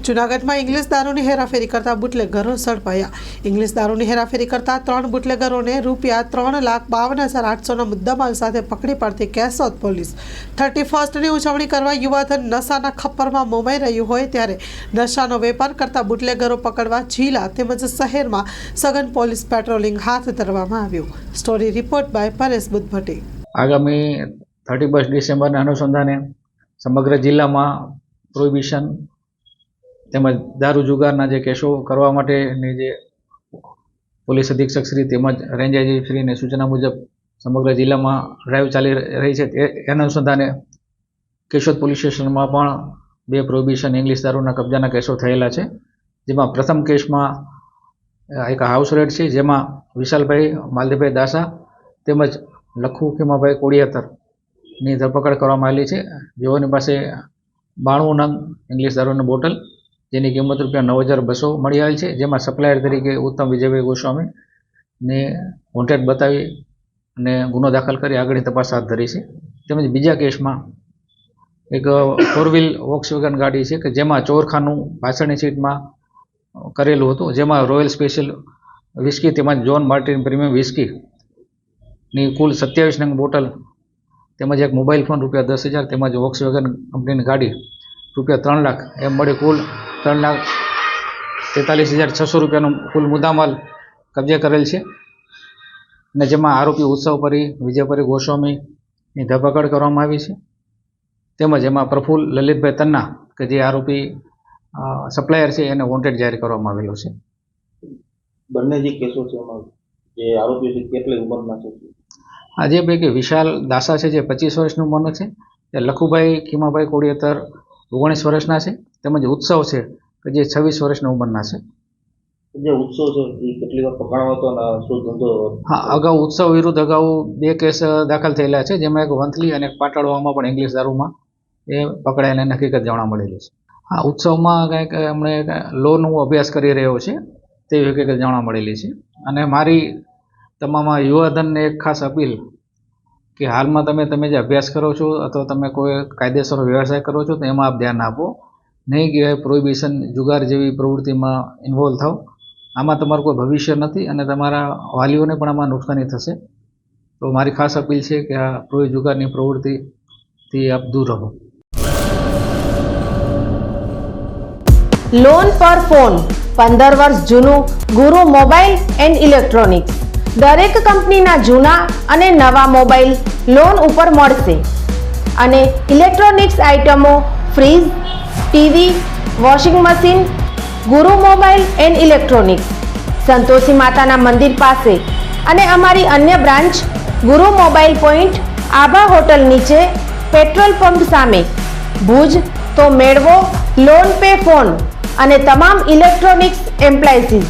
જૂનાગઢમાં ઇંગ્લિશ દારૂની હેરાફેરી કરતા બુટલેગરો ઝડપાયા। ઇંગ્લિશ દારૂની હેરાફેરી કરતા 3 બુટલેગરોને ₹3,52,800ના મુદ્દામાલ સાથે પકડી પાડતી કેશોદ પોલીસ 31મી ઉજવણી કરવા યુવાધન નશાના ખપ્પરમાં મોમાઈ રહ્યું હોય ત્યારે નશાનો વેપાર કરતા બુટલેગરો પકડવા જિલ્લા તેમજ શહેરમાં સઘન પોલીસ પેટ્રોલિંગ હાથ ધરવામાં આવ્યું। Story report by Paresh Buddhbhatti. આગામી 31 ડિસેમ્બરના અનુસંધાને સમગ્ર જિલ્લામાં પ્રોહિબિશન તેમજ દારૂ જુગારના જે કેસો કરવા માટેની જે પોલીસ અધિક્ષક શ્રી તેમજ રેન્જ આઈજી શ્રીની સૂચના મુજબ સમગ્ર જિલ્લામાં ડ્રાઈવ ચાલી રહી છે। એના અનુસંધાને કેશોદ પોલીસ સ્ટેશનમાં પણ 2 પ્રોહિબિશન ઇંગ્લિશ દારૂના કબજાના કેસો થયેલા છે, જેમાં પ્રથમ કેસમાં એક હાઉસ રેડ છે, જેમાં વિશાલભાઈ માલતીભાઈ દાસા તેમજ લખુ ખીમાભાઈ કોડિયાતરની ધરપકડ કરવામાં આવેલી છે, જેઓની પાસે 92 નંગ ઇંગ્લિશ દારૂની બોટલ જેની કિંમત ₹9,200 મળી આવેલ છે, જેમાં સપ્લાયર તરીકે ઉત્તમ વિજયભાઈ ગોસ્વામીને વોન્ટેડ બતાવી અને ગુનો દાખલ કરી આગળની તપાસ હાથ ધરી છે। તેમજ બીજા કેસમાં એક 4 વ્હીલ વોક્સવેગન ગાડી છે કે જેમાં ચોરખાનું પાછળની સીટમાં કરેલું હતું, જેમાં રોયલ સ્પેશિયલ વિસ્કી તેમજ જોન માર્ટિન પ્રીમિયમ વિસ્કીની કુલ 27 નંગ બોટલ તેમજ એક મોબાઈલ ફોન ₹10,000 તેમજ વોક્સવેગન કંપનીની ગાડી ₹3 લાખ એમ મળી કુલ ₹3,43,600નો કુલ મુદ્દામાલ કબજે કરેલ છે, અને જેમાં આરોપી ઉત્સવપરી વિજયપરી ગોસ્વામીની ધરપકડ કરવામાં આવી છે। તેમજ એમાં પ્રફુલ્લ લલિતભાઈ તન્ના કે જે આરોપી સપ્લાયર છે એને વોન્ટેડ જાહેર કરવામાં આવેલો છે। બંને જે કેસો છે એમાં જે આરોપીઓ છે કેટલી ઉંમરના છે? આ જે પૈકી વિશાલ દાસા છે જે 25 વર્ષની ઉંમરનો છે, તે લખુભાઈ ખીમાભાઈ કોડિયાતર 19 વર્ષના છે, તેમજ ઉત્સવ છે કે જે 26 વર્ષની ઉંમરના છે। જે ઉત્સવ છે એ કેટલી વાર પકડાયો હતો અને શું ધંધો? હા, અગાઉ ઉત્સવ વિરુદ્ધ અગાઉ 2 કેસ દાખલ થયેલા છે, જેમાં એક વંથલી અને એક પાટણવામાં પણ ઇંગ્લિશ દારૂમાં એ પકડાયેલાની હકીકત જાણવા મળેલી છે। હા, ઉત્સવમાં કંઈક એમણે લોનો અભ્યાસ કરી રહ્યો છે તેવી હકીકત જાણવા મળેલી છે। અને મારી તમામ યુવાધનને એક ખાસ અપીલ કે હાલમાં તમે જે અભ્યાસ કરો છો અથવા તમે કોઈ કાયદેસર વ્યવસાય કરો છો તો એમાં આપ ધ્યાન આપો, નહીં કે પ્રોહિબિશન જુગાર જેવી પ્રવૃત્તિમાં ઇન્વોલ્વ થાવ। આમાં તમારું કોઈ ભવિષ્ય નથી અને તમારા વાલીઓને પણ આમાં નુકસાની થશે। તો મારી ખાસ અપીલ છે કે આ જુગારની પ્રવૃત્તિથી આપ દૂર રહો। લોન પર ફોન 15 વર્ષ જૂનું ગુરુ મોબાઈલ એન્ડ ઇલેક્ટ્રોનિક્સ દરેક કંપનીના જૂના અને નવા મોબાઈલ લોન ઉપર મળશે અને ઇલેક્ટ્રોનિક્સ આઇટમો ફ્રીજ, ટીવી, વોશિંગ મશીન ગુરુ મોબાઈલ એન્ડ ઇલેક્ટ્રોનિક્સ સંતોષી માતાના મંદિર પાસે અને અમારી અન્ય બ્રાન્ચ ગુરુ મોબાઈલ પોઈન્ટ આભા હોટલ નીચે પેટ્રોલ પંપ સામે ભુજ। તો મેળવો લોન પે ફોન અને તમામ ઇલેક્ટ્રોનિક્સ એપ્લાયન્સીસ।